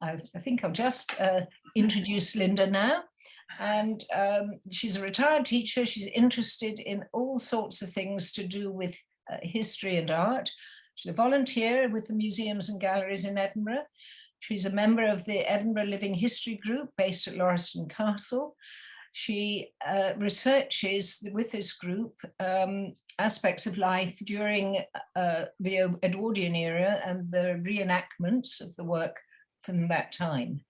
I think I'll just introduce Linda now. And she's a retired teacher. She's interested in all sorts of things to do with history and art. She's a volunteer with the museums and galleries in Edinburgh. She's a member of the Edinburgh Living History Group based at Lauriston Castle. She researches with this group aspects of life during the Edwardian era and the reenactments of the work from that time.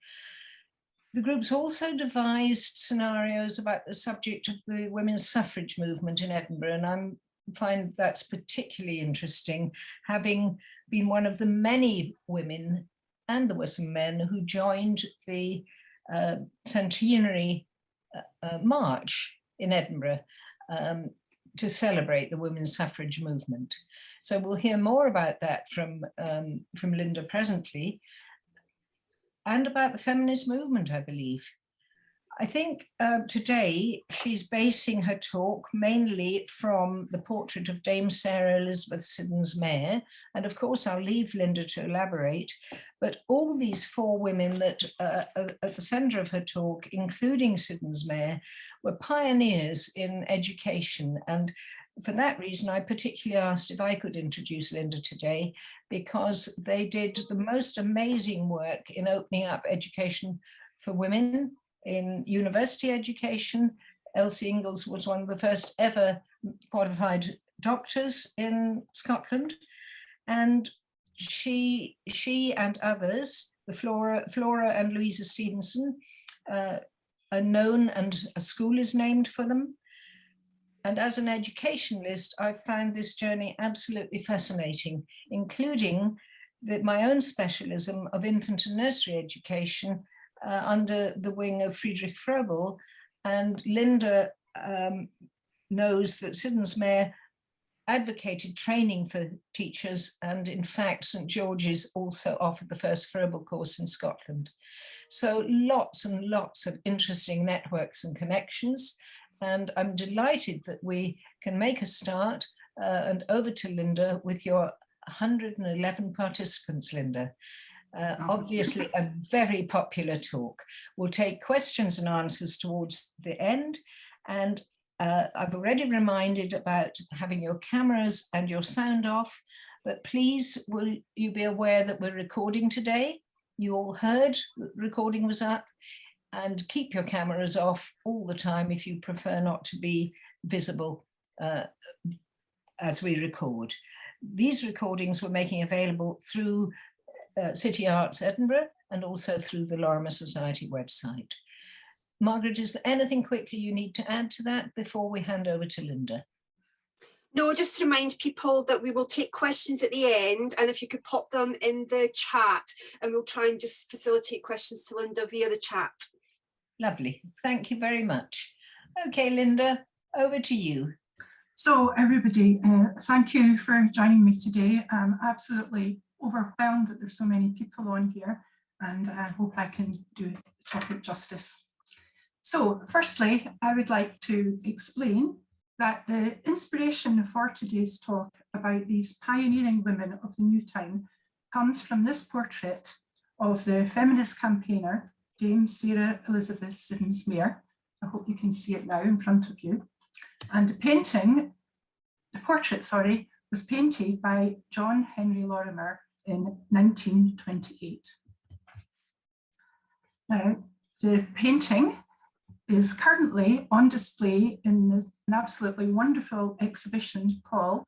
The group's also devised scenarios about the subject of the women's suffrage movement in Edinburgh, and I find that's particularly interesting, having been one of the many women, and there were some men, who joined the centenary march in Edinburgh to celebrate the women's suffrage movement. So we'll hear more about that from Linda presently, and about the feminist movement, I believe. I think today she's basing her talk mainly from the portrait of Dame Sarah Elizabeth Siddons Mair, and of course I'll leave Linda to elaborate, but all these four women that are at the centre of her talk, including Siddons Mair, were pioneers in education, and for that reason, I particularly asked if I could introduce Linda today, because they did the most amazing work in opening up education for women in university education. Elsie Inglis was one of the first ever qualified doctors in Scotland. And she and others, the Flora and Louisa Stevenson, are known, and a school is named for them. And as an educationalist, I found this journey absolutely fascinating, including my own specialism of infant and nursery education under the wing of Friedrich Froebel. And Linda knows that Siddons Mair advocated training for teachers, and in fact, St. George's also offered the first Froebel course in Scotland. So lots and lots of interesting networks and connections. And I'm delighted that we can make a start, and over to Linda with your 111 participants, Linda. Obviously a very popular talk. We'll take questions and answers towards the end. And I've already reminded about having your cameras and your sound off, but please will you be aware that we're recording today. You all heard the recording was up. And keep your cameras off all the time if you prefer not to be visible as we record. These recordings we're making available through City Arts Edinburgh and also through the Lorimer Society website. Margaret, is there anything quickly you need to add to that before we hand over to Linda? No, just to remind people that we will take questions at the end, and if you could pop them in the chat, and we'll try and just facilitate questions to Linda via the chat. Lovely, thank you very much. Okay, Linda, over to you. So everybody, thank you for joining me today. I'm absolutely overwhelmed that there's so many people on here, and I hope I can do the topic justice. So firstly, I would like to explain that the inspiration for today's talk about these pioneering women of the new time comes from this portrait of the feminist campaigner, Dame Sarah Elizabeth Siddons Mair. I hope you can see it now in front of you. And the portrait, was painted by John Henry Lorimer in 1928. Now, the painting is currently on display in an absolutely wonderful exhibition called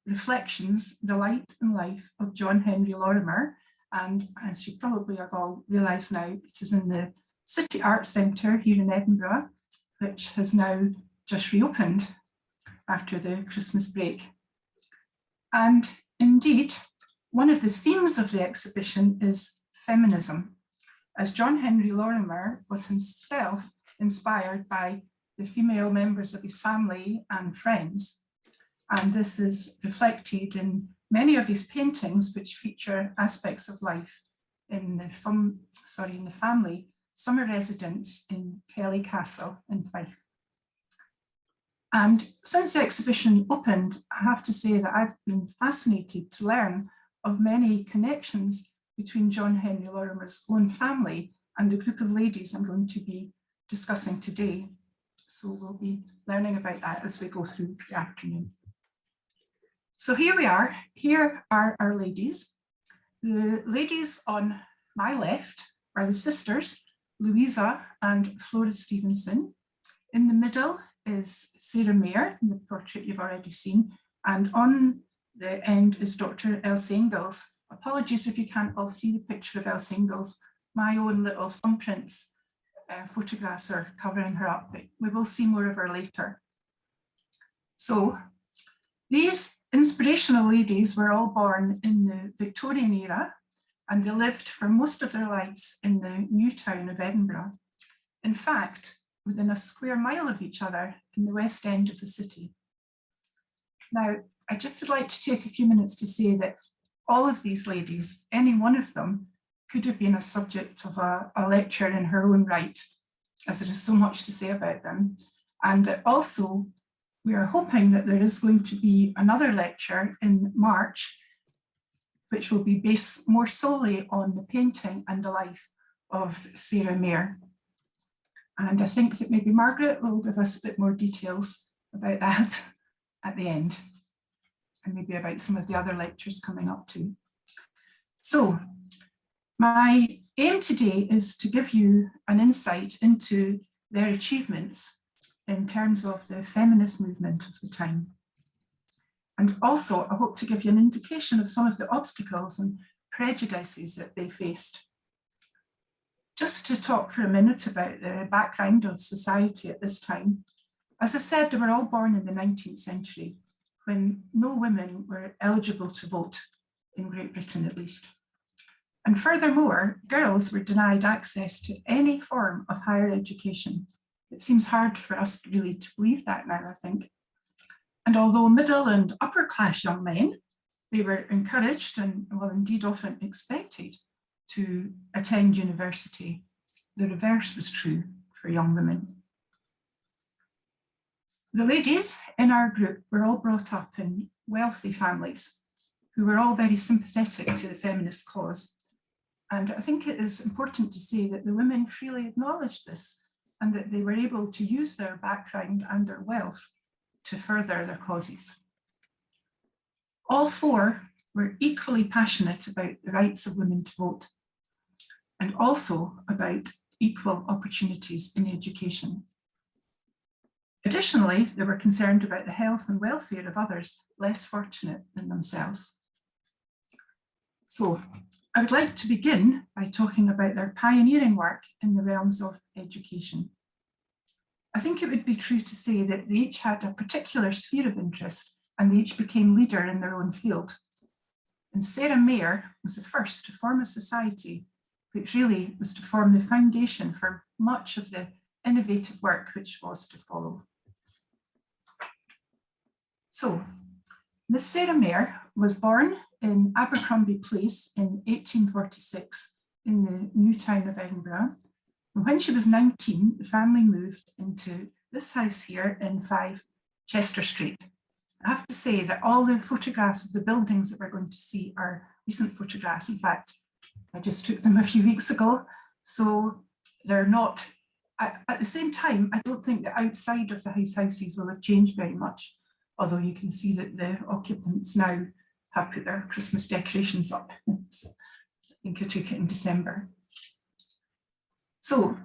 Reflections, the Light and Life of John Henry Lorimer. And as you probably have all realised now, it is in the City Arts Centre here in Edinburgh, which has now just reopened after the Christmas break. And indeed, one of the themes of the exhibition is feminism, as John Henry Lorimer was himself inspired by the female members of his family and friends. And this is reflected in many of his paintings, which feature aspects of life in the family summer residence in Kelly Castle in Fife. And since the exhibition opened, I have to say that I've been fascinated to learn of many connections between John Henry Lorimer's own family and the group of ladies I'm going to be discussing today. So we'll be learning about that as we go through the afternoon. So here we are. Here are our ladies. The ladies on my left are the sisters, Louisa and Flora Stevenson. In the middle is Sarah Mair, in the portrait you've already seen, and on the end is Dr. Elsie Inglis. Apologies if you can't all see the picture of Elsie Inglis. My own little thumbprints photographs are covering her up, but we will see more of her later. So these inspirational ladies were all born in the Victorian era, and they lived for most of their lives in the new town of Edinburgh. In fact, within a square mile of each other in the west end of the city. Now, I just would like to take a few minutes to say that all of these ladies, any one of them, could have been a subject of a lecture in her own right, as there is so much to say about them. And that also, we are hoping that there is going to be another lecture in March, which will be based more solely on the painting and the life of Sarah Mair. And I think that maybe Margaret will give us a bit more details about that at the end, and maybe about some of the other lectures coming up too. So my aim today is to give you an insight into their achievements in terms of the feminist movement of the time. And also, I hope to give you an indication of some of the obstacles and prejudices that they faced. Just to talk for a minute about the background of society at this time. As I said, they were all born in the 19th century, when no women were eligible to vote, in Great Britain at least. And furthermore, girls were denied access to any form of higher education. It seems hard for us really to believe that now, I think. And although middle and upper class young men, they were encouraged and, well, indeed often expected to attend university, the reverse was true for young women. The ladies in our group were all brought up in wealthy families who were all very sympathetic to the feminist cause. And I think it is important to say that the women freely acknowledged this and that they were able to use their background and their wealth to further their causes. All four were equally passionate about the rights of women to vote, and also about equal opportunities in education. Additionally, they were concerned about the health and welfare of others less fortunate than themselves. So I would like to begin by talking about their pioneering work in the realms of education. I think it would be true to say that they each had a particular sphere of interest and they each became leader in their own field. And Sarah Mair was the first to form a society which really was to form the foundation for much of the innovative work which was to follow. So, Miss Sarah Mair was born in Abercrombie Place in 1846 in the new town of Edinburgh. And when she was 19, the family moved into this house here in 5 Chester Street. I have to say that all the photographs of the buildings that we're going to see are recent photographs. In fact, I just took them a few weeks ago, so they're not, at the same time, I don't think the outside of the houses will have changed very much, although you can see that the occupants now have put their Christmas decorations up. So I think I took it in December. So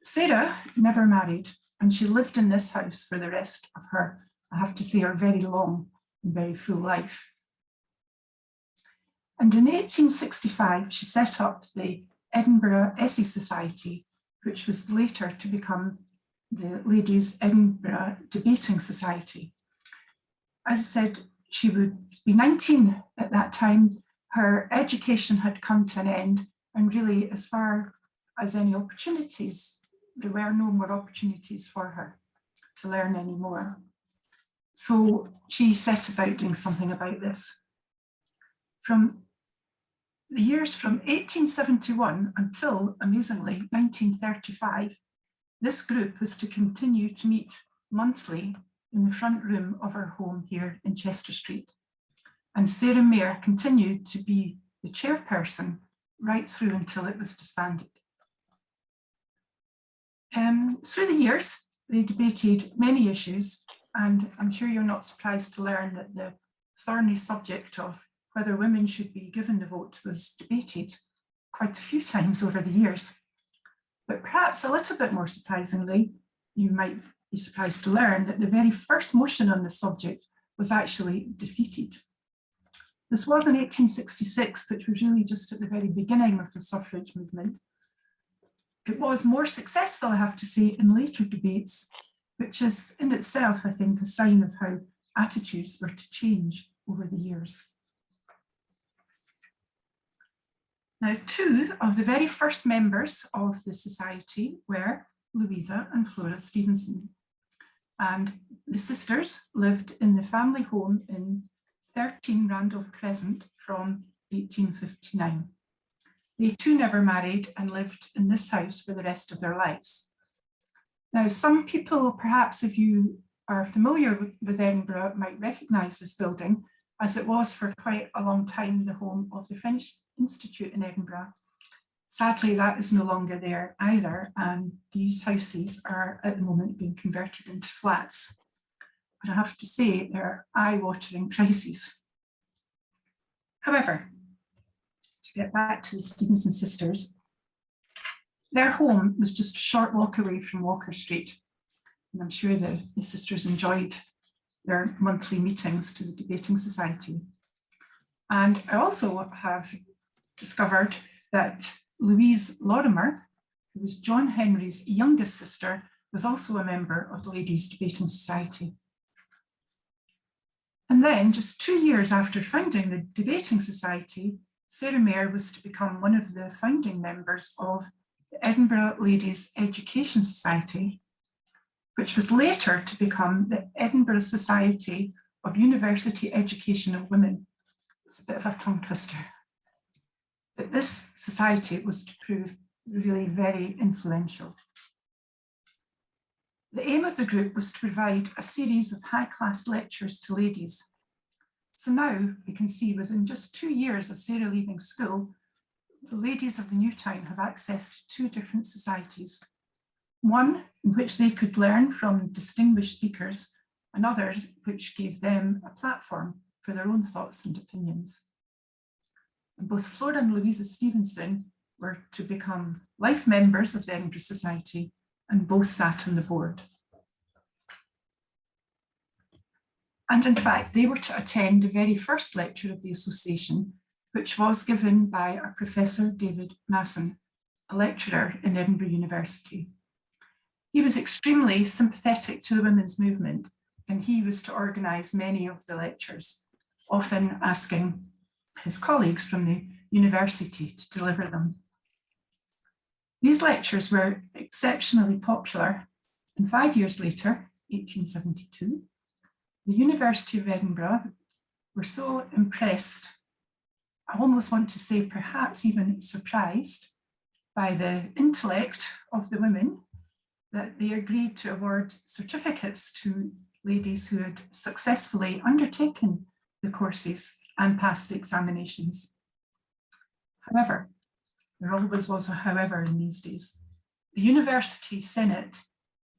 Sarah never married, and she lived in this house for the rest of her, I have to say, her very long and very full life. And in 1865, she set up the Edinburgh Essay Society, which was later to become the Ladies' Edinburgh Debating Society. As I said, she would be 19 at that time. Her education had come to an end, and really, as far as any opportunities, there were no more opportunities for her to learn anymore. So she set about doing something about this. From the years from 1871 until, amazingly, 1935, this group was to continue to meet monthly in the front room of her home here in Chester Street. And Sarah Mair continued to be the chairperson, right through until it was disbanded. Through the years, they debated many issues, and I'm sure you're not surprised to learn that the thorny subject of whether women should be given the vote was debated quite a few times over the years. But perhaps a little bit more surprisingly, you might be surprised to learn that the very first motion on the subject was actually defeated. This was in 1866, which was really just at the very beginning of the suffrage movement. It was more successful, I have to say, in later debates, which is in itself, I think, a sign of how attitudes were to change over the years. Now, two of the very first members of the society were Louisa and Flora Stevenson. And the sisters lived in the family home in 13 Randolph Crescent from 1859. They too never married and lived in this house for the rest of their lives. Now, some people, perhaps if you are familiar with Edinburgh, might recognise this building, as it was for quite a long time the home of the French Institute in Edinburgh. Sadly, that is no longer there either, and these houses are at the moment being converted into flats. But I have to say, they're eye-watering prices. However, to get back to the Stevenson sisters, their home was just a short walk away from Walker Street. And I'm sure the sisters enjoyed their monthly meetings to the Debating Society. And I also have discovered that Louisa Lorimer, who was John Henry's youngest sister, was also a member of the Ladies' Debating Society. And then, just 2 years after founding the Debating Society, Sarah Mair was to become one of the founding members of the Edinburgh Ladies' Education Society, which was later to become the Edinburgh Society of University Education of Women. It's a bit of a tongue twister. But this society was to prove really very influential. The aim of the group was to provide a series of high-class lectures to ladies. So now we can see within just 2 years of Sarah leaving school, the ladies of the new town have access to 2 different societies. One in which they could learn from distinguished speakers, and others which gave them a platform for their own thoughts and opinions. And both Flora and Louisa Stevenson were to become life members of the Edinburgh Society, and both sat on the board. And in fact, they were to attend the very first lecture of the association, which was given by a Professor David Masson, a lecturer in Edinburgh University. He was extremely sympathetic to the women's movement, and he was to organise many of the lectures, often asking his colleagues from the university to deliver them. These lectures were exceptionally popular, and 5 years later, 1872, the University of Edinburgh were so impressed, I almost want to say perhaps even surprised, by the intellect of the women, that they agreed to award certificates to ladies who had successfully undertaken the courses and passed the examinations. However, there always was a however in these days, the University Senate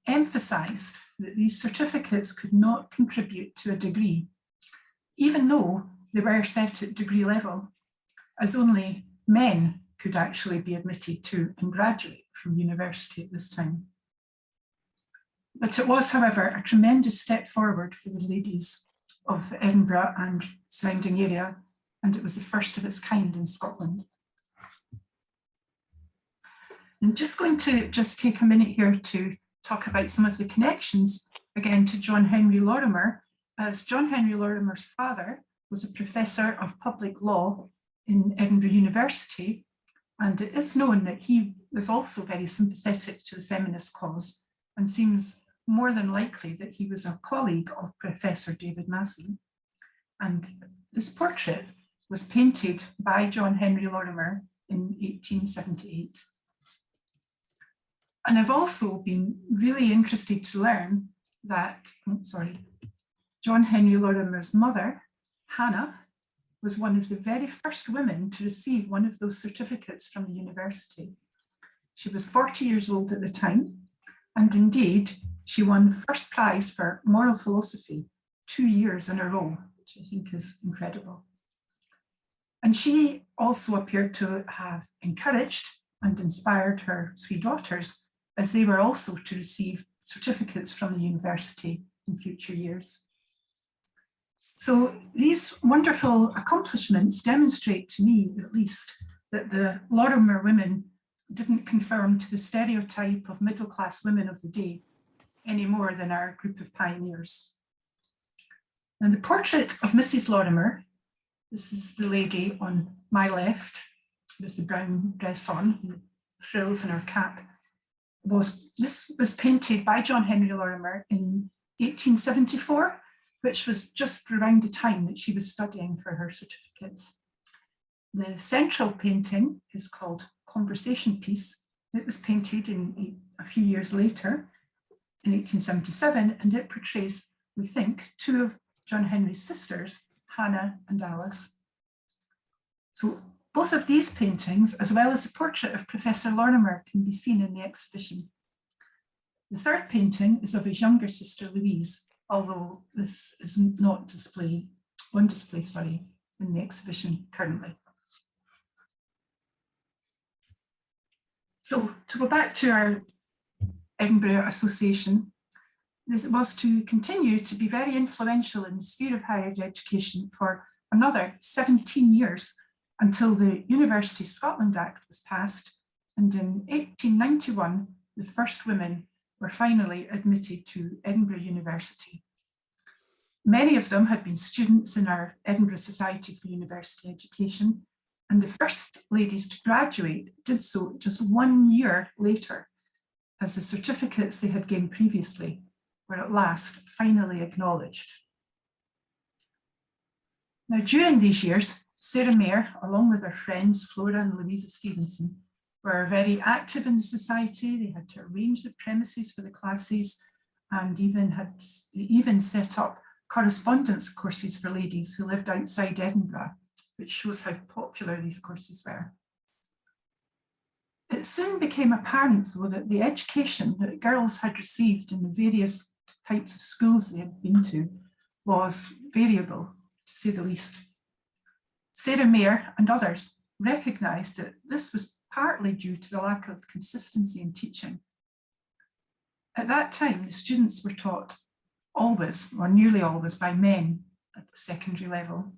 emphasised that these certificates could not contribute to a degree, even though they were set at degree level, as only men could actually be admitted to and graduate from university at this time. But it was, however, a tremendous step forward for the ladies of Edinburgh and surrounding area, and it was the first of its kind in Scotland. I'm just going to take a minute here to talk about some of the connections, again, to John Henry Lorimer, as John Henry Lorimer's father was a professor of public law in Edinburgh University, and it is known that he was also very sympathetic to the feminist cause, and seems more than likely that he was a colleague of Professor David Masson. And this portrait was painted by John Henry Lorimer in 1878. And I've also been really interested to learn that, John Henry Lorimer's mother, Hannah, was one of the very first women to receive one of those certificates from the university. She was 40 years old at the time, and indeed, she won first prize for moral philosophy 2 years in a row, which I think is incredible. And she also appeared to have encouraged and inspired her 3 daughters, as they were also to receive certificates from the university in future years. So these wonderful accomplishments demonstrate to me, at least, that the Lorimer women didn't conform to the stereotype of middle-class women of the day any more than our group of pioneers. And the portrait of Mrs. Lorimer, this is the lady on my left, with the brown dress on, frills in her cap, this was painted by John Henry Lorimer in 1874, which was just around the time that she was studying for her certificates. The central painting is called Conversation Piece. It was painted a few years later, in 1877, and it portrays, we think, 2 of John Henry's sisters, Hannah and Alice. So both of these paintings, as well as the portrait of Professor Lorimer, can be seen in the exhibition. The third painting is of his younger sister, Louise, although this is not on display in the exhibition currently. So to go back to our Edinburgh Association, this was to continue to be very influential in the sphere of higher education for another 17 years until the University Scotland Act was passed, and in 1891, the first women were finally admitted to Edinburgh University. Many of them had been students in our Edinburgh Society for University Education, and the first ladies to graduate did so just 1 year later, as the certificates they had gained previously were at last finally acknowledged. Now, during these years, Sarah Mair, along with her friends Flora and Louisa Stevenson, were very active in the society. They had to arrange the premises for the classes and even set up correspondence courses for ladies who lived outside Edinburgh, which shows how popular these courses were. It soon became apparent, though, that the education that girls had received in the various types of schools they had been to was variable, to say the least. Sarah Mair and others recognised that this was partly due to the lack of consistency in teaching. At that time, the students were taught always, or nearly always, by men at the secondary level.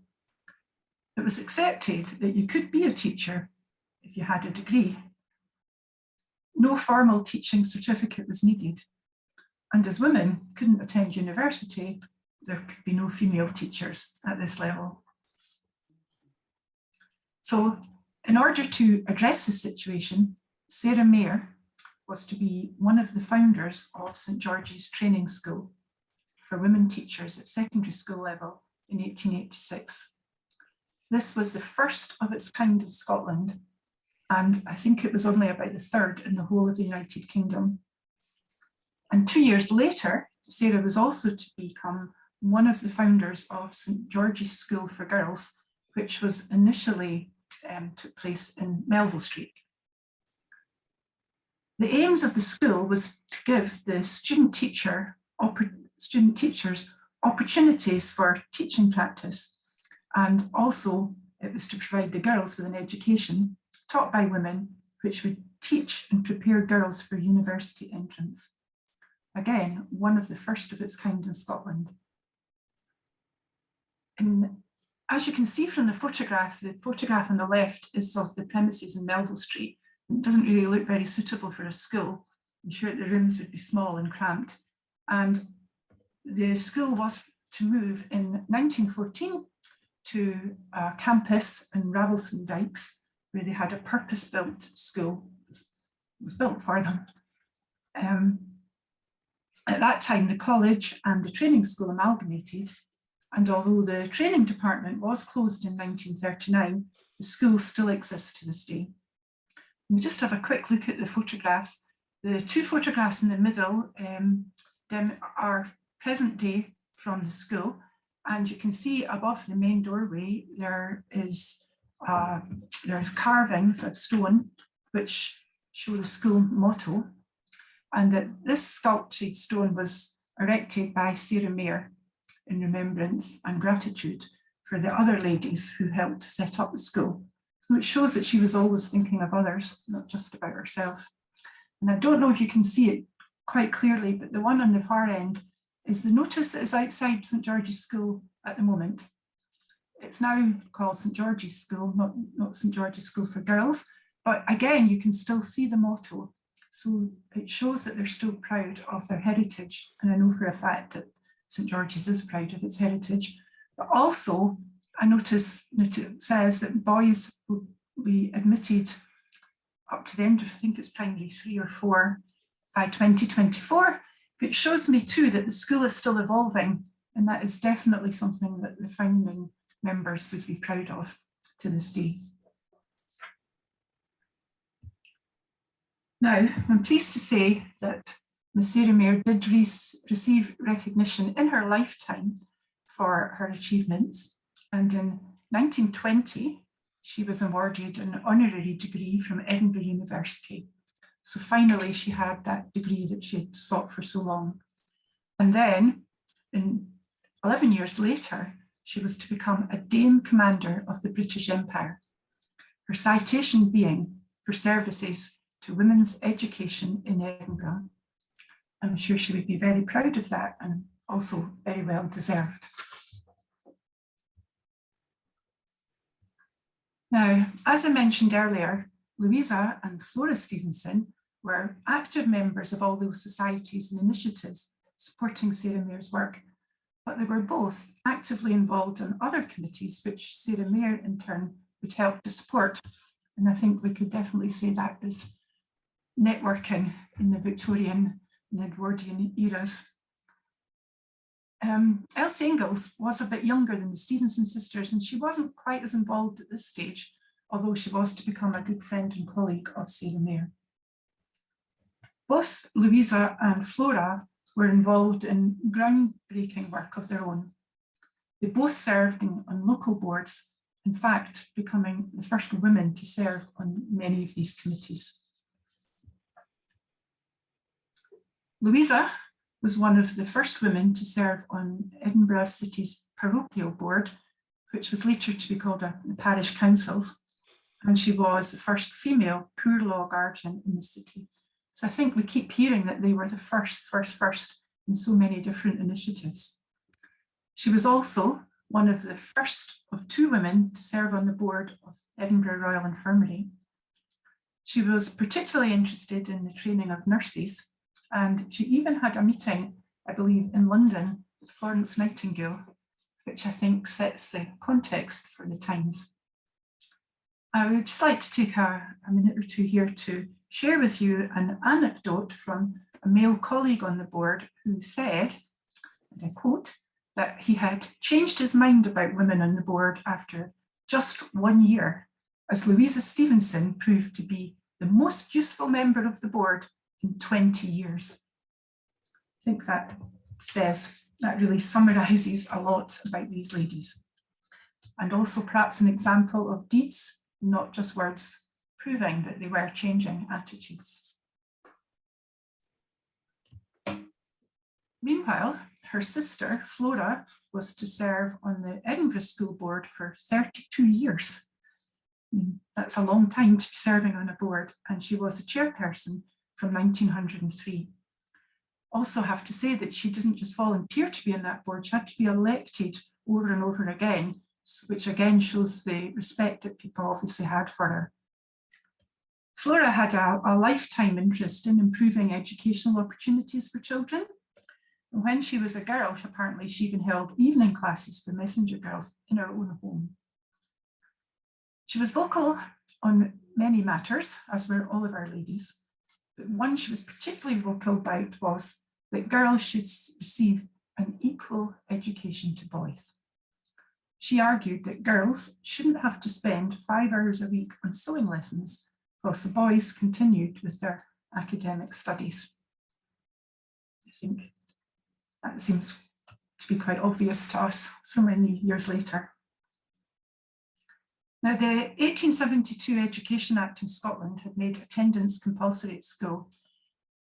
It was accepted that you could be a teacher if you had a degree. No formal teaching certificate was needed, and as women couldn't attend university, there could be no female teachers at this level. So, in order to address this situation, Sarah Mair was to be one of the founders of St George's Training School for women teachers at secondary school level in 1886. This was the first of its kind in Scotland, and I think it was only about the third in the whole of the United Kingdom. And 2 years later, Sarah was also to become one of the founders of St George's School for Girls, which was initially took place in Melville Street. The aims of the school was to give the student teachers opportunities for teaching practice, and also it was to provide the girls with an education taught by women, which would teach and prepare girls for university entrance. Again, one of the first of its kind in Scotland. As you can see from the photograph on the left is of the premises in Melville Street. It doesn't really look very suitable for a school. I'm sure the rooms would be small and cramped. And the school was to move in 1914 to a campus in Ravelston Dykes, where they had a purpose-built school. It was built for them. At that time, the college and the training school amalgamated, and although the training department was closed in 1939, the school still exists to this day. We just have a quick look at the photographs. The 2 photographs in the middle are present day from the school, And you can see above the main doorway, there are carvings of stone which show the school motto. And that this sculptured stone was erected by Sarah Mair in remembrance and gratitude for the other ladies who helped set up the school. So it shows that she was always thinking of others, not just about herself. And I don't know if you can see it quite clearly, but the one on the far end is the notice that is outside St George's School at the moment. It's now called St George's School, not St George's School for Girls, but again, you can still see the motto. So it shows that they're still proud of their heritage. And I know for a fact that St George's is proud of its heritage. But also, I notice that it says that boys will be admitted up to the end of, I think it's primary 3 or 4 by 2024. It shows me too that the school is still evolving, and that is definitely something that the founding members would be proud of to this day. Now, I'm pleased to say that Miss Sarah Mair did receive recognition in her lifetime for her achievements, and in 1920 she was awarded an honorary degree from Edinburgh University. So finally she had that degree that she had sought for so long. And then, 11 years later, she was to become a Dame Commander of the British Empire. Her citation being for services to women's education in Edinburgh. I'm sure she would be very proud of that, and also very well deserved. Now, as I mentioned earlier, Louisa and Flora Stevenson were active members of all those societies and initiatives supporting Sarah Mair's work, but they were both actively involved in other committees which Sarah Mair in turn would help to support. And I think we could definitely say that is networking in the Victorian and Edwardian eras. Elsie Inglis was a bit younger than the Stevenson sisters, and she wasn't quite as involved at this stage, although she was to become a good friend and colleague of Sarah Mair. Both Louisa and Flora were involved in groundbreaking work of their own. They both served on local boards, in fact, becoming the first women to serve on many of these committees. Louisa was one of the first women to serve on Edinburgh City's parochial board, which was later to be called the parish councils, and she was the first female poor law guardian in the city. So I think we keep hearing that they were the first in so many different initiatives. She was also one of the first of 2 women to serve on the board of Edinburgh Royal Infirmary. She was particularly interested in the training of nurses, and she even had a meeting, I believe, in London with Florence Nightingale, which I think sets the context for the times. I would just like to take a minute or 2 here to share with you an anecdote from a male colleague on the board who said, and I quote, that he had changed his mind about women on the board after just 1 year, as Louisa Stevenson proved to be the most useful member of the board in 20 years. I think that really summarises a lot about these ladies. And also perhaps an example of deeds, not just words, proving that they were changing attitudes. Meanwhile, her sister, Flora, was to serve on the Edinburgh School Board for 32 years. That's a long time to be serving on a board, and she was the chairperson from 1903. Also have to say that she didn't just volunteer to be on that board, she had to be elected over and over again, which again shows the respect that people obviously had for her. Flora had a lifetime interest in improving educational opportunities for children. And when she was a girl, apparently she even held evening classes for messenger girls in her own home. She was vocal on many matters, as were all of our ladies, but one she was particularly vocal about was that girls should receive an equal education to boys. She argued that girls shouldn't have to spend 5 hours a week on sewing lessons, whilst the boys continued with their academic studies. I think that seems to be quite obvious to us so many years later. Now, the 1872 Education Act in Scotland had made attendance compulsory at school,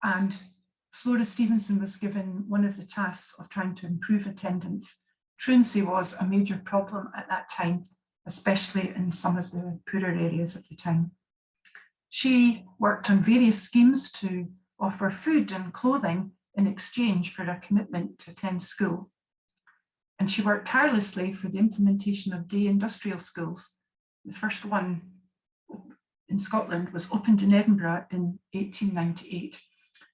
and Flora Stevenson was given one of the tasks of trying to improve attendance. Truancy was a major problem at that time, especially in some of the poorer areas of the town. She worked on various schemes to offer food and clothing in exchange for a commitment to attend school. And she worked tirelessly for the implementation of day industrial schools. The first one in Scotland was opened in Edinburgh in 1898.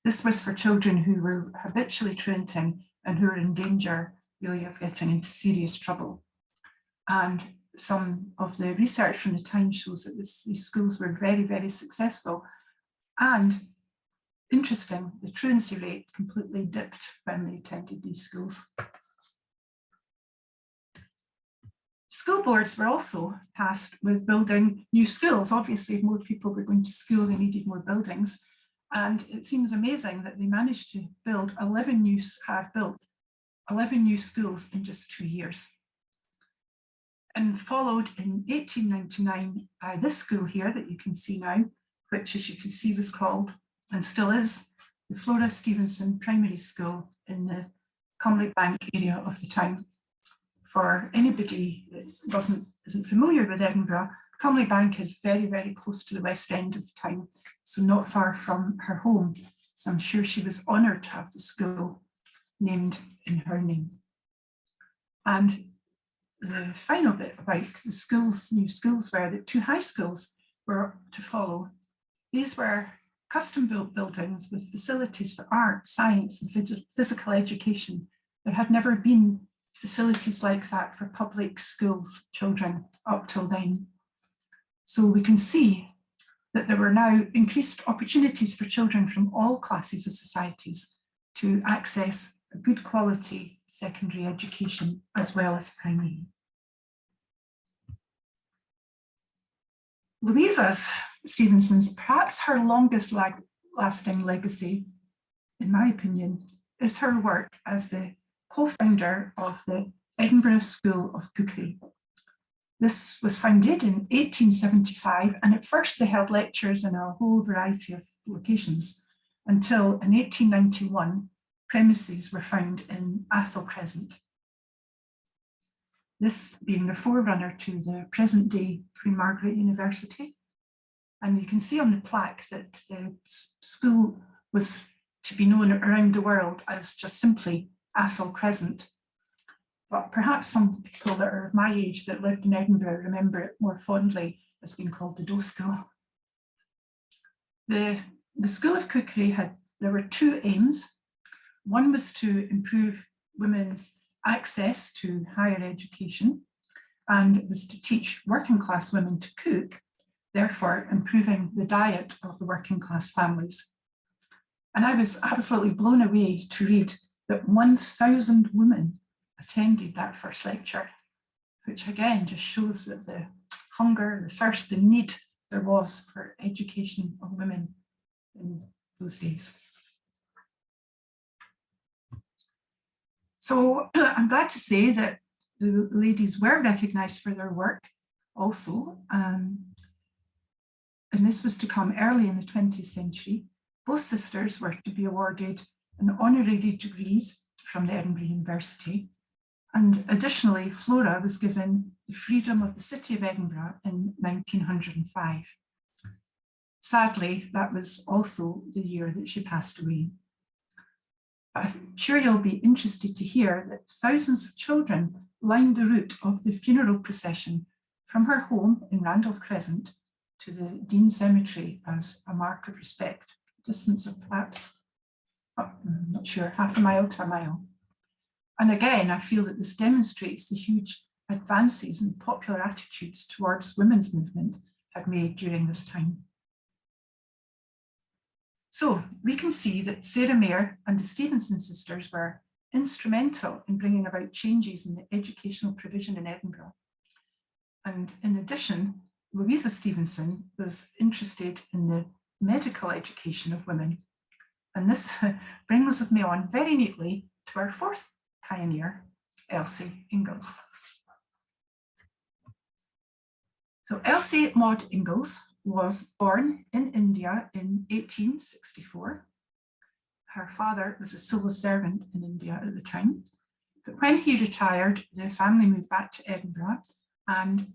This was for children who were habitually truanting and who were in danger really of getting into serious trouble. And some of the research from the time shows that these schools were very, very successful. And interesting, the truancy rate completely dipped when they attended these schools. School boards were also tasked with building new schools. Obviously, if more people were going to school, they needed more buildings. And it seems amazing that they managed to build 11 new schools in just 2 years. And followed in 1899 by this school here that you can see now, which, as you can see, was called, and still is, the Flora Stevenson Primary School in the Cumley Bank area of the town. For anybody that isn't familiar with Edinburgh, Cumley Bank is very, very close to the west end of the town, so not far from her home. So I'm sure she was honoured to have the school named in her name. And the final bit about the schools, new schools, were that 2 high schools were to follow. These were custom-built buildings with facilities for art, science, and physical education. There had never been facilities like that for public schools children up till then. So we can see that there were now increased opportunities for children from all classes of societies to access a good quality secondary education as well as primary. Louisa Stevenson's, perhaps her longest lasting legacy, in my opinion, is her work as the co-founder of the Edinburgh School of Cookery. This was founded in 1875, and at first they held lectures in a whole variety of locations until in 1891, premises were found in Athol Crescent. This being the forerunner to the present day Queen Margaret University. And you can see on the plaque that the school was to be known around the world as just simply Athol Crescent. But perhaps some people that are of my age that lived in Edinburgh remember it more fondly as being called the Doe School. The School of Cookery there were 2 aims. One was to improve women's access to higher education, and it was to teach working class women to cook, therefore improving the diet of the working class families. And I was absolutely blown away to read that 1,000 women attended that first lecture, which again just shows that the hunger, the thirst, the need there was for education of women in those days. So I'm glad to say that the ladies were recognised for their work also, and this was to come early in the 20th century. Both sisters were to be awarded an honorary degrees from the Edinburgh University. And additionally, Flora was given the freedom of the city of Edinburgh in 1905. Sadly, that was also the year that she passed away. I'm sure you'll be interested to hear that thousands of children lined the route of the funeral procession from her home in Randolph Crescent to the Dean Cemetery as a mark of respect, a distance of perhaps, I'm not sure, half a mile to a mile. And again, I feel that this demonstrates the huge advances in popular attitudes towards women's movement had made during this time. So we can see that Sarah Mair and the Stevenson sisters were instrumental in bringing about changes in the educational provision in Edinburgh. And in addition, Louisa Stevenson was interested in the medical education of women. And this brings me on very neatly to our 4th pioneer, Elsie Inglis. So Elsie Maud Inglis was born in India in 1864. Her father was a civil servant in India at the time, but when he retired, the family moved back to Edinburgh, and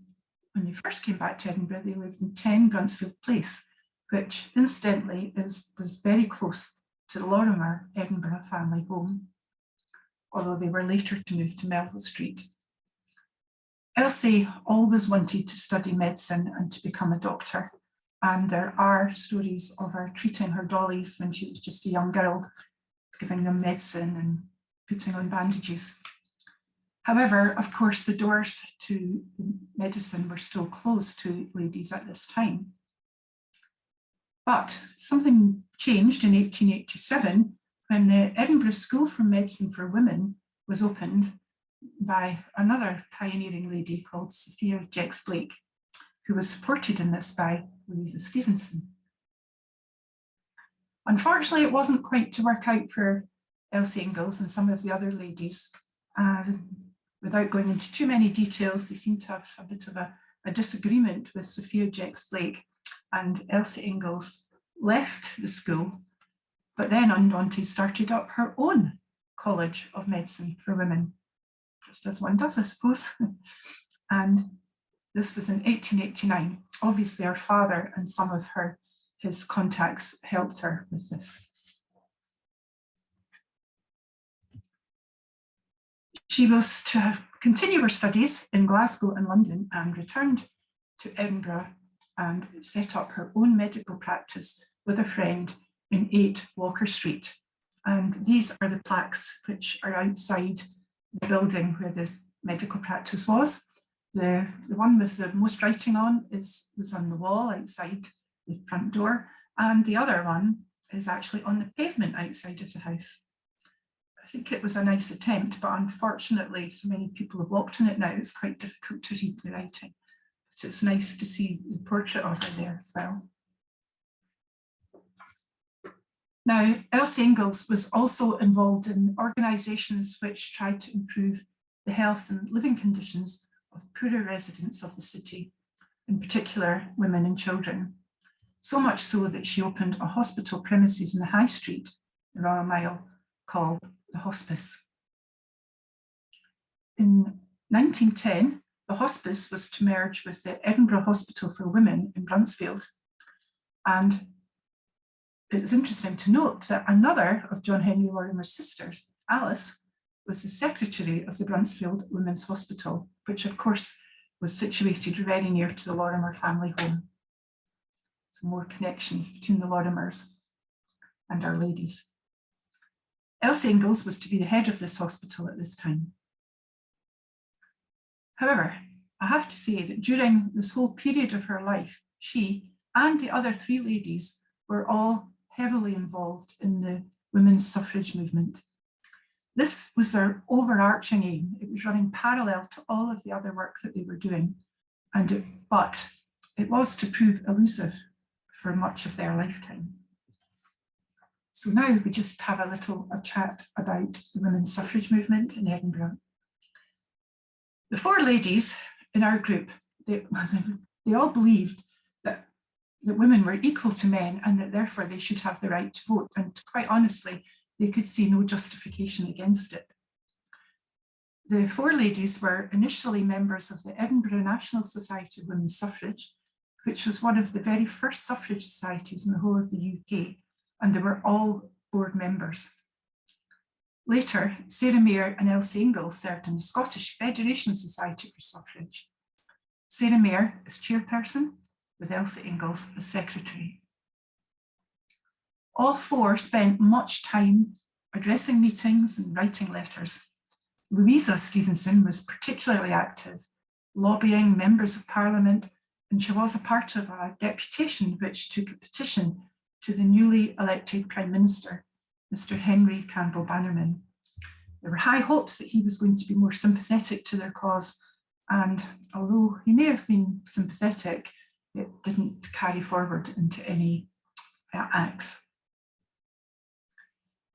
when they first came back to Edinburgh, they lived in 10 Brunsfield Place, which incidentally was very close to the Lorimer Edinburgh family home, although they were later to move to Melville Street. Elsie always wanted to study medicine and to become a doctor, and there are stories of her treating her dollies when she was just a young girl, giving them medicine and putting on bandages. However, of course, the doors to medicine were still closed to ladies at this time. But something changed in 1887 when the Edinburgh School for Medicine for Women was opened by another pioneering lady called Sophia Jex-Blake, who was supported in this by Louisa Stevenson. Unfortunately, it wasn't quite to work out for Elsie Inglis and some of the other ladies. Without going into too many details, they seem to have a bit of a disagreement with Sophia Jex-Blake, and Elsie Inglis left the school, but then undaunted started up her own College of Medicine for Women, just as one does, I suppose. And this was in 1889. Obviously, her father and some of his contacts helped her with this. She was to continue her studies in Glasgow and London and returned to Edinburgh and set up her own medical practice with a friend in 8 Walker Street. And these are the plaques which are outside the building where this medical practice was. The one with the most writing on was on the wall outside the front door, and the other one is actually on the pavement outside of the house. I think it was a nice attempt, but unfortunately, so many people have walked on it now, it's quite difficult to read the writing. But it's nice to see the portrait of her there as well. Now, Elsie Inglis was also involved in organisations which tried to improve the health and living conditions of poorer residents of the city, in particular women and children. So much so that she opened a hospital premises in the High Street, the Royal Mile, called the Hospice. In 1910, the Hospice was to merge with the Edinburgh Hospital for Women in Brunsfield. And it's interesting to note that another of John Henry Lorimer's sisters, Alice, was the secretary of the Brunsfield Women's Hospital, which of course was situated very near to the Lorimer family home. So more connections between the Lorimers and Our Ladies. Elsie Inglis was to be the head of this hospital at this time. However, I have to say that during this whole period of her life, she and the other 3 ladies were all heavily involved in the women's suffrage movement. This was their overarching aim. It was running parallel to all of the other work that they were doing, but it was to prove elusive for much of their lifetime. So now we just have a chat about the women's suffrage movement in Edinburgh. The 4 ladies in our group, they all believed that women were equal to men and that therefore they should have the right to vote. And quite honestly, they could see no justification against it. The 4 ladies were initially members of the Edinburgh National Society of Women's Suffrage, which was one of the very first suffrage societies in the whole of the UK, and they were all board members. Later, Sarah Mair and Elsie Inglis served in the Scottish Federation Society for Suffrage. Sarah Mair as chairperson, with Elsie Inglis as secretary. All 4 spent much time addressing meetings and writing letters. Louisa Stevenson was particularly active, lobbying members of Parliament, and she was a part of a deputation which took a petition to the newly elected Prime Minister, Mr. Henry Campbell Bannerman. There were high hopes that he was going to be more sympathetic to their cause, and although he may have been sympathetic, it didn't carry forward into any acts.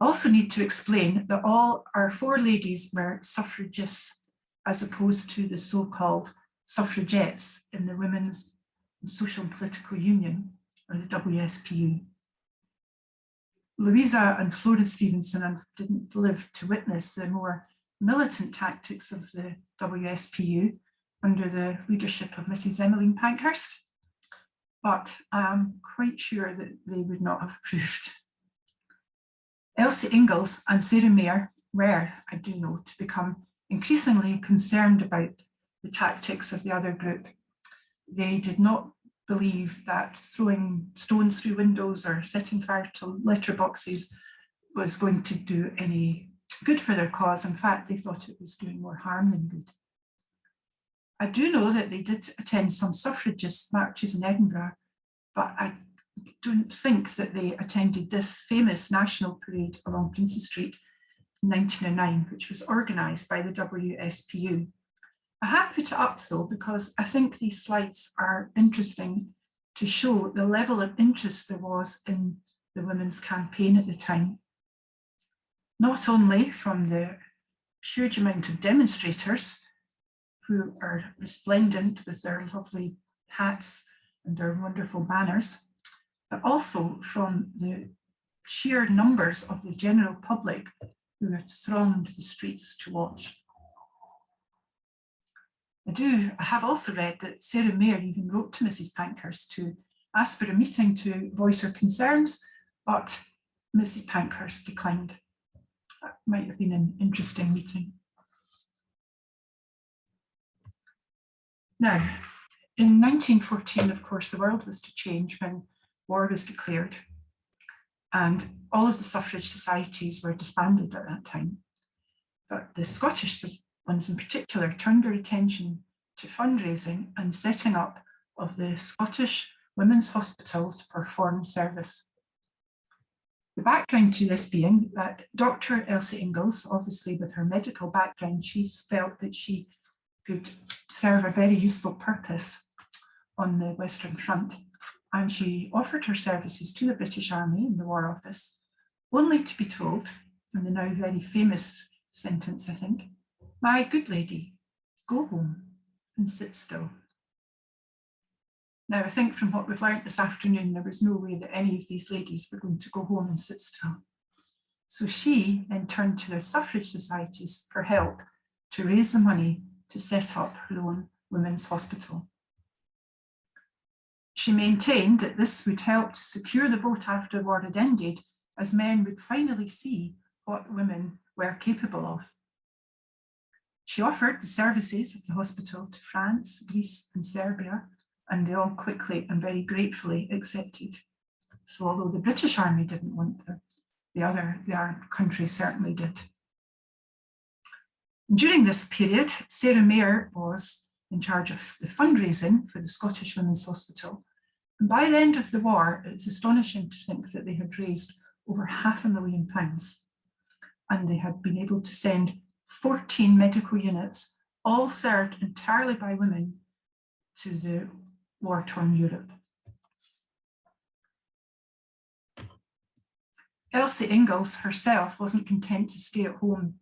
Also need to explain that all our four ladies were suffragists as opposed to the so-called suffragettes in the Women's Social and Political Union, or the WSPU. Louisa and Flora Stevenson didn't live to witness the more militant tactics of the WSPU under the leadership of Mrs. Emmeline Pankhurst, but I'm quite sure that they would not have approved. Elsie Inglis and Sarah Mair were, I do know, to become increasingly concerned about the tactics of the other group. They did not believe that throwing stones through windows or setting fire to letterboxes was going to do any good for their cause. In fact, they thought it was doing more harm than good. I do know that they did attend some suffragist marches in Edinburgh, but I don't think that they attended this famous national parade along Princes Street in 1909, which was organised by the WSPU. I have put it up though, because I think these slides are interesting to show the level of interest there was in the women's campaign at the time. Not only from the huge amount of demonstrators who are resplendent with their lovely hats and their wonderful banners, but also from the sheer numbers of the general public who had thronged the streets to watch. I have also read that Sarah Mair even wrote to Mrs. Pankhurst to ask for a meeting to voice her concerns, but Mrs. Pankhurst declined. That might have been an interesting meeting. Now, in 1914, of course, the world was to change when war was declared, and all of the suffrage societies were disbanded at that time. But the Scottish ones in particular turned their attention to fundraising and setting up of the Scottish Women's Hospital for foreign service. The background to this being that Dr. Elsie Inglis, obviously with her medical background, she felt that she could serve a very useful purpose on the Western Front, and she offered her services to the British Army in the War Office, only to be told, in the now very famous sentence, I think, "My good lady, go home and sit still." Now, I think from what we've learned this afternoon, there was no way that any of these ladies were going to go home and sit still. So she then turned to their suffrage societies for help to raise the money to set up her own women's hospital. She maintained that this would help to secure the vote after the war had ended, as men would finally see what women were capable of. She offered the services of the hospital to France, Greece, and Serbia, and they all quickly and very gratefully accepted. So although the British Army didn't want the other countries certainly did. During this period, Sarah Mair was in charge of the fundraising for the Scottish Women's Hospital. And by the end of the war, it's astonishing to think that they had raised over £500,000, and they had been able to send 14 medical units, all served entirely by women, to the war-torn Europe. Elsie Inglis herself wasn't content to stay at home,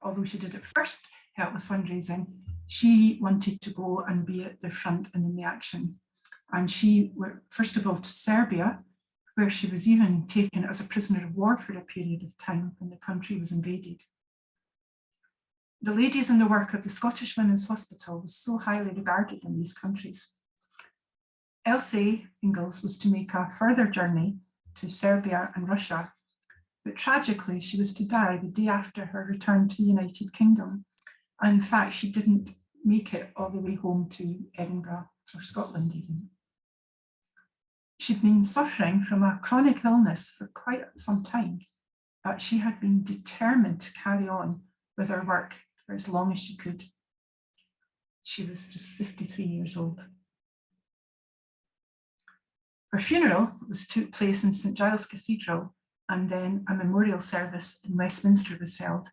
although she did at first help with fundraising. She wanted to go and be at the front and in the action. And she went, first of all, to Serbia, where she was even taken as a prisoner of war for a period of time when the country was invaded. The ladies in the work of the Scottish Women's Hospital was so highly regarded in these countries. Elsie Inglis was to make a further journey to Serbia and Russia, but tragically she was to die the day after her return to the United Kingdom. And in fact, she didn't make it all the way home to Edinburgh or Scotland even. She'd been suffering from a chronic illness for quite some time, but she had been determined to carry on with her work for as long as she could. She was just 53 years old. Her funeral took place in St. Giles Cathedral, and then a memorial service in Westminster was held.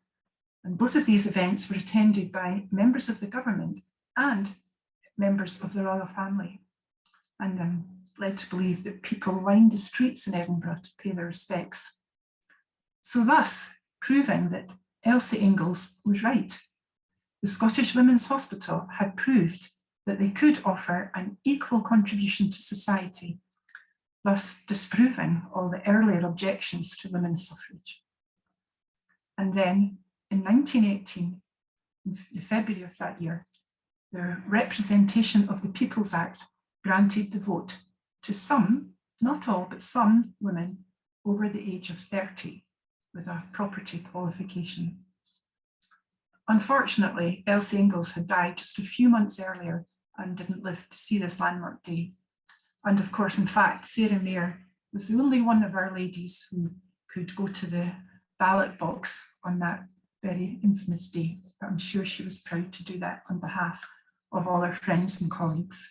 And both of these events were attended by members of the government and members of the royal family. And I'm led to believe that people lined the streets in Edinburgh to pay their respects. So thus proving that Elsie Inglis was right. The Scottish Women's Hospital had proved that they could offer an equal contribution to society, thus disproving all the earlier objections to women's suffrage. And then in 1918, in February of that year, the Representation of the People's Act granted the vote to some, not all, but some women over the age of 30 with a property qualification. Unfortunately, Elsie Inglis had died just a few months earlier and didn't live to see this landmark day. And of course, in fact, Sarah Mair was the only one of our ladies who could go to the ballot box on that very infamous day. But I'm sure she was proud to do that on behalf of all her friends and colleagues.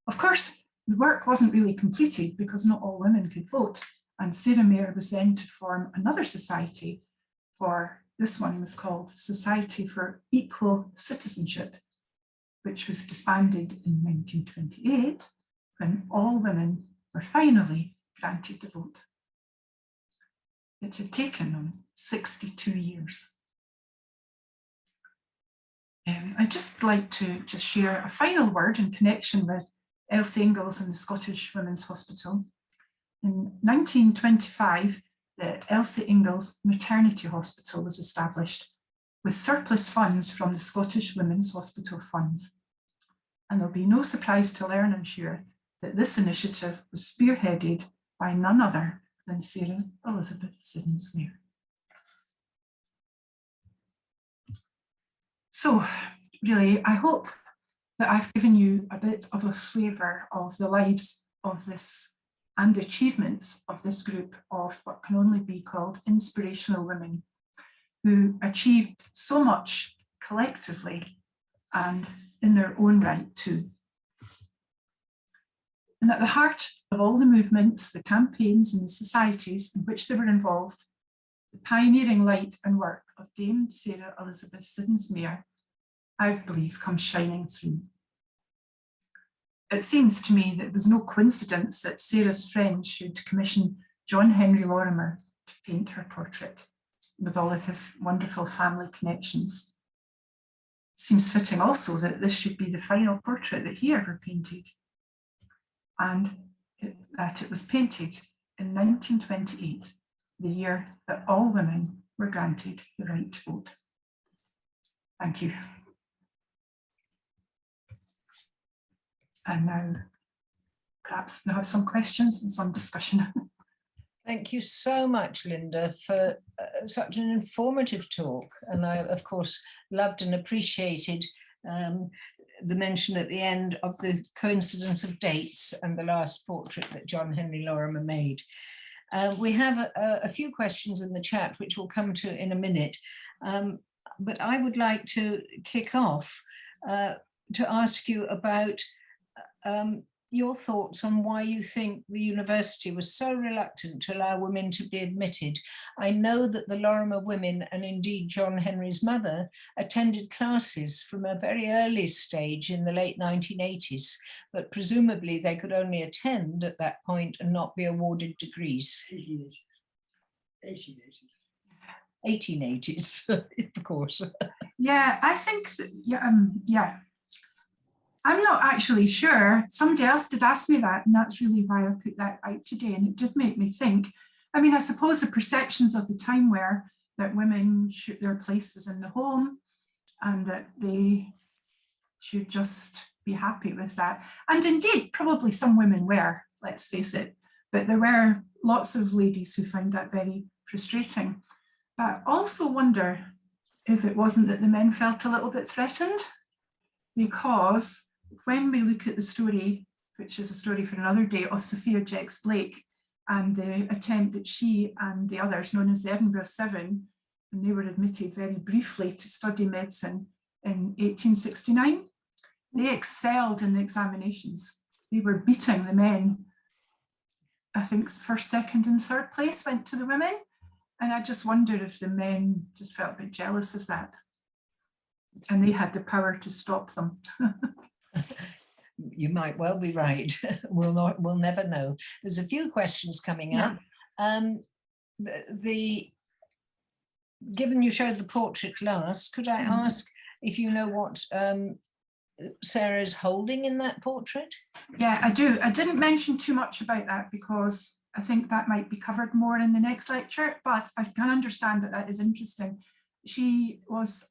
Of course, the work wasn't really completed because not all women could vote. And Sarah Mair was then to form another society for, this one was called Society for Equal Citizenship, which was disbanded in 1928 when all women were finally granted the vote. It had taken them 62 years. I'd just like to just share a final word in connection with Elsie Inglis and the Scottish Women's Hospital. In 1925, the Elsie Inglis Maternity Hospital was established with surplus funds from the Scottish Women's Hospital Funds. And there'll be no surprise to learn, I'm sure, that this initiative was spearheaded by none other than Sarah Elizabeth Siddons-Mair. So really, I hope that I've given you a bit of a flavour of the lives of this and the achievements of this group of what can only be called inspirational women who achieved so much collectively and in their own right too. And at the heart of all the movements, the campaigns and the societies in which they were involved, the pioneering light and work of Dame Sarah Elizabeth Siddons-Mair, I believe, comes shining through. It seems to me that it was no coincidence that Sarah's friends should commission John Henry Lorimer to paint her portrait with all of his wonderful family connections. Seems fitting also that this should be the final portrait that he ever painted, and that it was painted in 1928, the year that all women were granted the right to vote. Thank you. And now, perhaps we'll have some questions and some discussion. Thank you so much, Linda, for such an informative talk. And I, of course, loved and appreciated the mention at the end of the coincidence of dates and the last portrait that John Henry Lorimer made. We have a few questions in the chat, which we'll come to in a minute. But I would like to kick off to ask you about your thoughts on why you think the university was so reluctant to allow women to be admitted. I know that the Lorimer women, and indeed John Henry's mother, attended classes from a very early stage in the late 1980s, but presumably they could only attend at that point and not be awarded degrees. 1880s, of course. Yeah, I think, yeah. I'm not actually sure. Somebody else did ask me that, and that's really why I put that out today. And it did make me think. I mean, I suppose the perceptions of the time were that women their place was in the home and that they should just be happy with that. And indeed, probably some women were, let's face it. But there were lots of ladies who found that very frustrating. But I also wonder if it wasn't that the men felt a little bit threatened, because when we look at the story, which is a story for another day, of Sophia Jex-Blake and the attempt that she and the others, known as the Edinburgh Seven, and they were admitted very briefly to study medicine in 1869, they excelled in the examinations. They were beating the men. I think first, second and third place went to the women. And I just wondered if the men just felt a bit jealous of that. And they had the power to stop them. You might well be right. We'll never know. There's a few questions coming up. given you showed the portrait last, could I ask if you know what Sarah's holding in that portrait? Yeah, I do. I didn't mention too much about that because I think that might be covered more in the next lecture, but I can understand that that is interesting. She was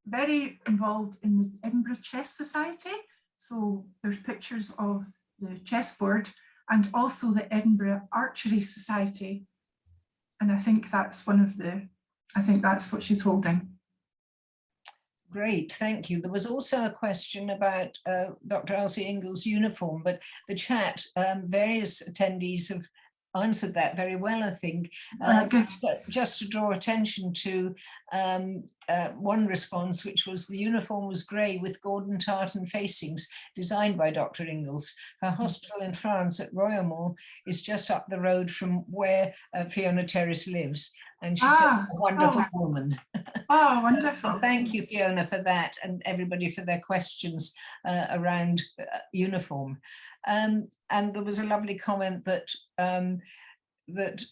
very involved in the Edinburgh Chess Society. So there's pictures of the chessboard and also the Edinburgh Archery Society. And I think that's that's what she's holding. Great, thank you. There was also a question about Dr. Elsie Inglis' uniform, but the chat, various attendees have answered that very well, I think. Good. But just to draw attention to one response, which was the uniform was grey with Gordon tartan facings designed by Dr. Inglis. Her hospital in France at Royaumont is just up the road from where Fiona Terrace lives. And she's a wonderful woman. Oh, wonderful. Thank you, Fiona, for that, and everybody for their questions around uniform. And there was a lovely comment that that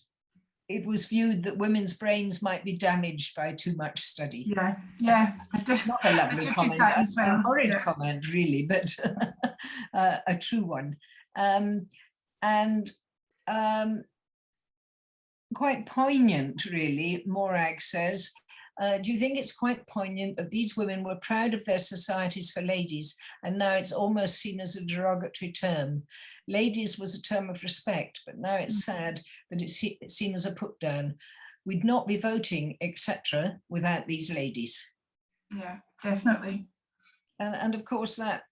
it was viewed that women's brains might be damaged by too much study. Yeah, I did. Not a lovely comment, as well. A horrid comment, really, but a true one. Quite poignant, really, Morag says. Do you think it's quite poignant that these women were proud of their societies for ladies, and now it's almost seen as a derogatory term? Ladies was a term of respect, but now it's sad that it's seen as a put down. We'd not be voting, etc., without these ladies. Yeah, definitely. And of course, that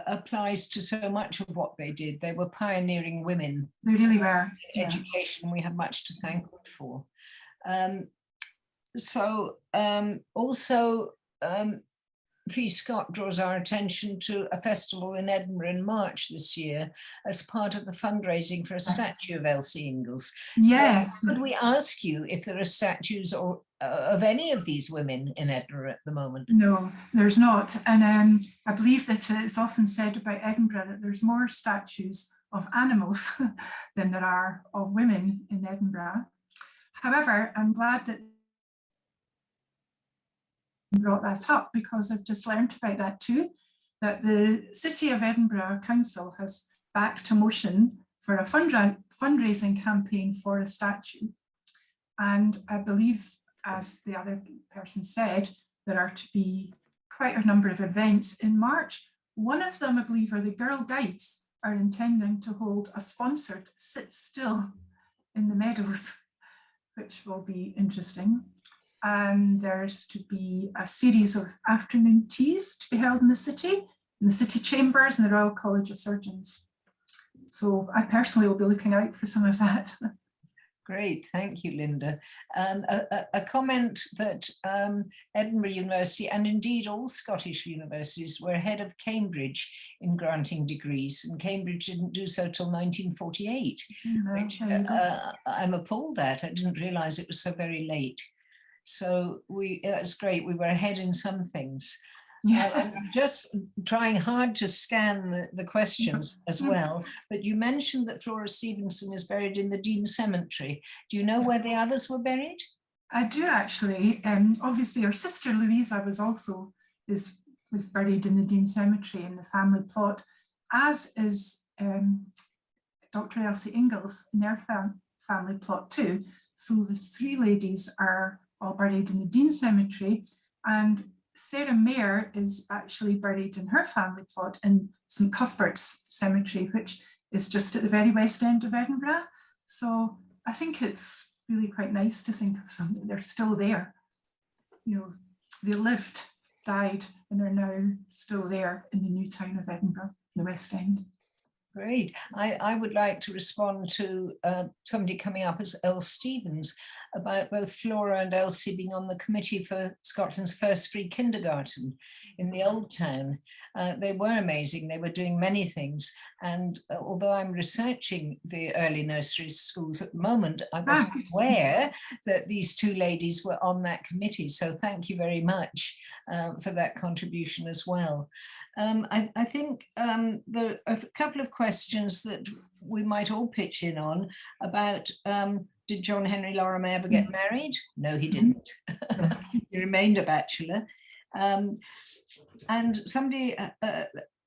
applies to so much of what they did. They were pioneering women. They really were. Education, we have much to thank God for. Also, Fee Scott draws our attention to a festival in Edinburgh in March this year as part of the fundraising for a statue of Elsie Inglis. Yeah. So could we ask you if there are statues of any of these women in Edinburgh at the moment? No, there's not. And I believe that it's often said about Edinburgh that there's more statues of animals than there are of women in Edinburgh. However, I'm glad that brought that up because I've just learned about that too, that the City of Edinburgh Council has backed a motion for a fundraising campaign for a statue. And I believe, as the other person said, there are to be quite a number of events in March. One of them, I believe, are the Girl Guides are intending to hold a sponsored sit still in the meadows, which will be interesting. And there's to be a series of afternoon teas to be held in the city chambers and the Royal College of Surgeons. So I personally will be looking out for some of that. Great, thank you, Linda. A comment that Edinburgh University and indeed all Scottish universities were ahead of Cambridge in granting degrees, and Cambridge didn't do so till 1948, which I'm appalled at. I didn't realise it was so very late. So that's great. We were ahead in some things. Yeah. I'm just trying hard to scan the questions as well. But you mentioned that Flora Stevenson is buried in the Dean Cemetery. Do you know where the others were buried? I do actually. Obviously, her sister Louisa was buried in the Dean Cemetery in the family plot, as is Dr. Elsie Inglis in their family plot too. So the three ladies are all buried in the Dean Cemetery, and Sarah Mair is actually buried in her family plot in St Cuthbert's Cemetery, which is just at the very west end of Edinburgh. So I think it's really quite nice to think of them, that they're still there. You know, they lived, died, and are now still there in the new town of Edinburgh, the West End. Great. I would like to respond to somebody coming up as Elle Stevens about both Flora and Elsie being on the committee for Scotland's first free kindergarten in the Old Town. They were amazing. They were doing many things. And although I'm researching the early nursery schools at the moment, I wasn't aware that these two ladies were on that committee. So thank you very much for that contribution as well. I think there are a couple of questions that we might all pitch in on about did John Henry Lorimer ever get married? No, he didn't. He remained a bachelor. And somebody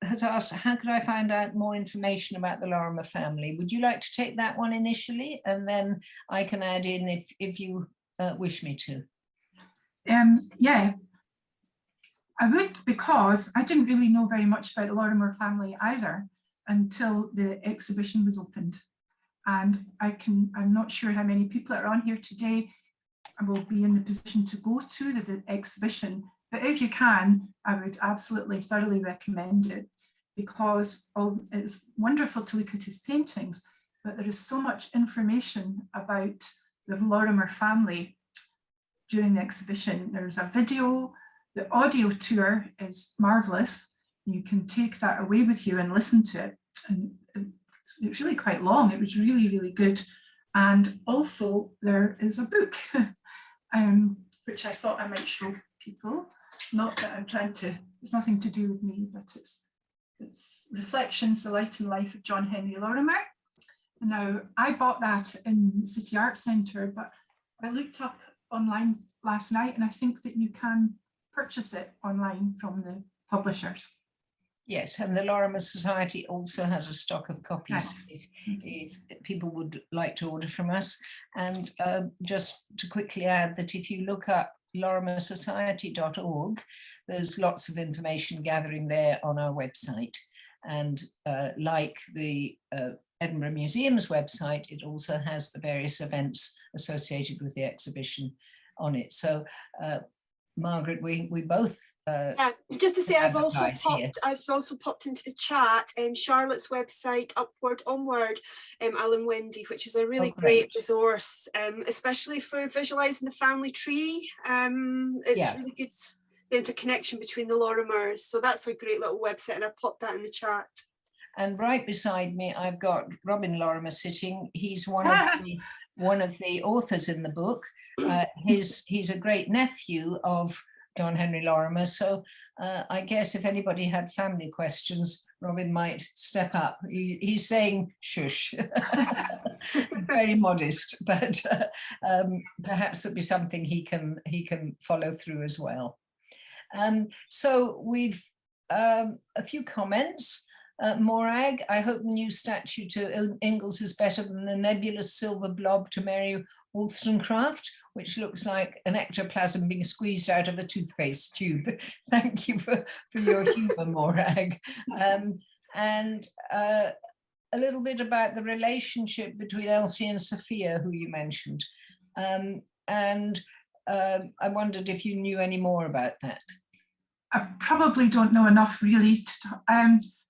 has asked, how could I find out more information about the Lorimer family? Would you like to take that one initially? And then I can add in if you wish me to. Yeah, I would, because I didn't really know very much about the Lorimer family either until the exhibition was opened. And I'm not sure how many people are on here today will be in the position to go to the exhibition, but if you can, I would absolutely thoroughly recommend it, because it's wonderful to look at his paintings, but there is so much information about the Lorimer family during the exhibition. There's a video, the audio tour is marvelous. You can take that away with you and listen to it. And it's really quite long. It was really, really good. And also there is a book, which I thought I might show people. Not that I'm trying to, it's nothing to do with me, but it's Reflections, the Light and Life of John Henry Lorimer. Now, I bought that in the City Arts Centre, but I looked up online last night and I think that you can purchase it online from the publishers. Yes, and the Lorimer Society also has a stock of copies if people would like to order from us. And just to quickly add that if you look up lorimersociety.org, there's lots of information gathering there on our website. And like the Edinburgh Museum's website, it also has the various events associated with the exhibition on it. So Margaret, we both yeah, just to say, I've also popped into the chat Charlotte's website, Upward Onward, Alan Wendy, which is a really great resource, especially for visualizing the family tree. It's really good, the interconnection between the Lorimers. So that's a great little website, and I've popped that in the chat. And right beside me, I've got Robin Lorimer sitting. He's one of the authors in the book. He's a great nephew of John Henry Lorimer. So I guess if anybody had family questions, Robin might step up. He's saying shush, very modest, but perhaps there'll be something he can follow through as well. So we've a few comments. Morag, I hope the new statue to Inglis is better than the nebulous silver blob to Mary Wollstonecraft, which looks like an ectoplasm being squeezed out of a toothpaste tube. Thank you for your humour, Morag. And a little bit about the relationship between Elsie and Sophia, who you mentioned. I wondered if you knew any more about that. I probably don't know enough really to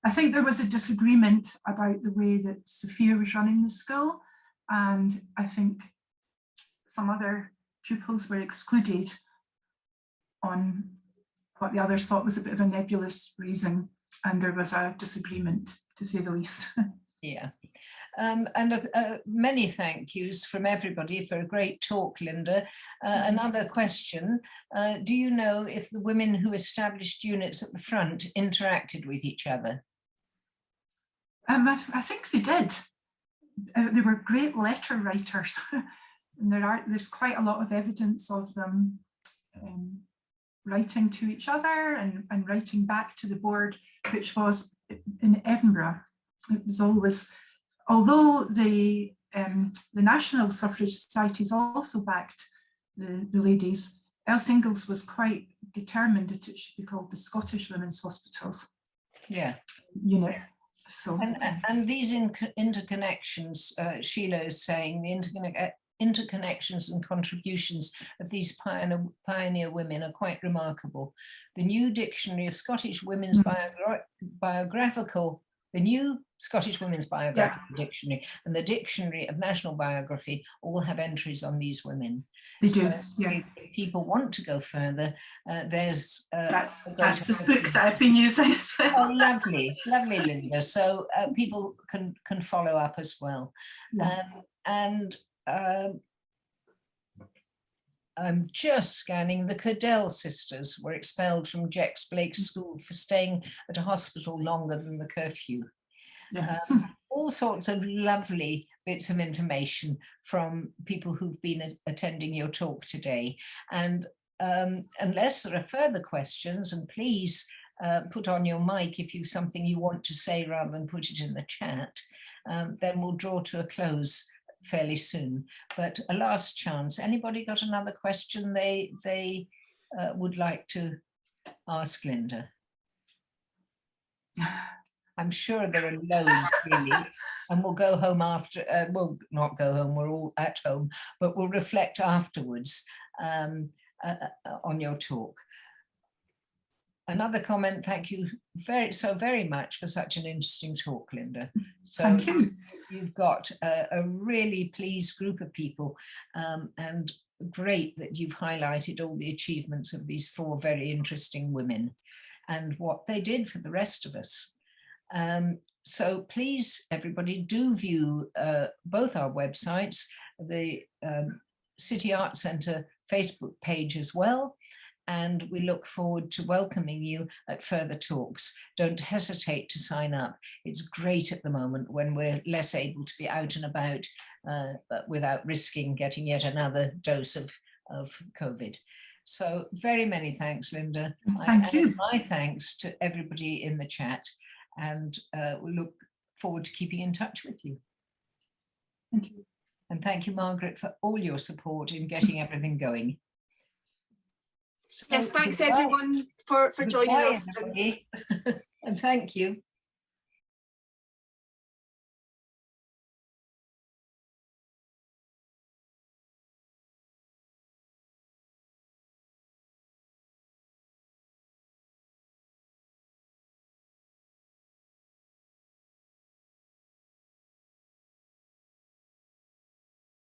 I think there was a disagreement about the way that Sophia was running the school, and I think some other pupils were excluded on what the others thought was a bit of a nebulous reason, and there was a disagreement, to say the least. Yeah, and many thank yous from everybody for a great talk, Linda. Another question, do you know if the women who established units at the front interacted with each other? I think they did. They were great letter writers. And there's quite a lot of evidence of them writing to each other and writing back to the board, which was in Edinburgh. It was always, although the National Suffrage Societies also backed the ladies, Elsie Inglis was quite determined that it should be called the Scottish Women's Hospitals. Yeah. Unit. So, and these interconnections, Sheila is saying, the interconnections and contributions of these pioneer women are quite remarkable. The new dictionary of Scottish women's the new Scottish Women's Biographical Dictionary and the Dictionary of National Biography all have entries on these women. They do, If people want to go further, there's... that's the book that I've been using as well. Oh, lovely, lovely, Linda. So people can follow up as well. Yeah. I'm just scanning. The Cadell sisters were expelled from Jex Blake's school for staying at a hospital longer than the curfew. Yeah. All sorts of lovely bits of information from people who've been attending your talk today. And unless there are further questions, and please put on your mic if you something you want to say rather than put it in the chat, then we'll draw to a close fairly soon. But a last chance. Anybody got another question they would like to ask Linda? I'm sure there are loads, really, and we'll go home after, we'll not go home, we're all at home, but we'll reflect afterwards on your talk. Another comment, thank you so very much for such an interesting talk, Linda. So thank you. You've got a really pleased group of people, and great that you've highlighted all the achievements of these 4 very interesting women and what they did for the rest of us. So please, everybody, do view both our websites, the City Arts Centre Facebook page as well, and we look forward to welcoming you at further talks. Don't hesitate to sign up. It's great at the moment when we're less able to be out and about but without risking getting yet another dose of COVID. So very many thanks, Linda. Thank you. My thanks to everybody in the chat, and we look forward to keeping in touch with you. Thank you. And thank you, Margaret, for all your support in getting everything going. So, yes, thanks everyone for joining us. And thank you.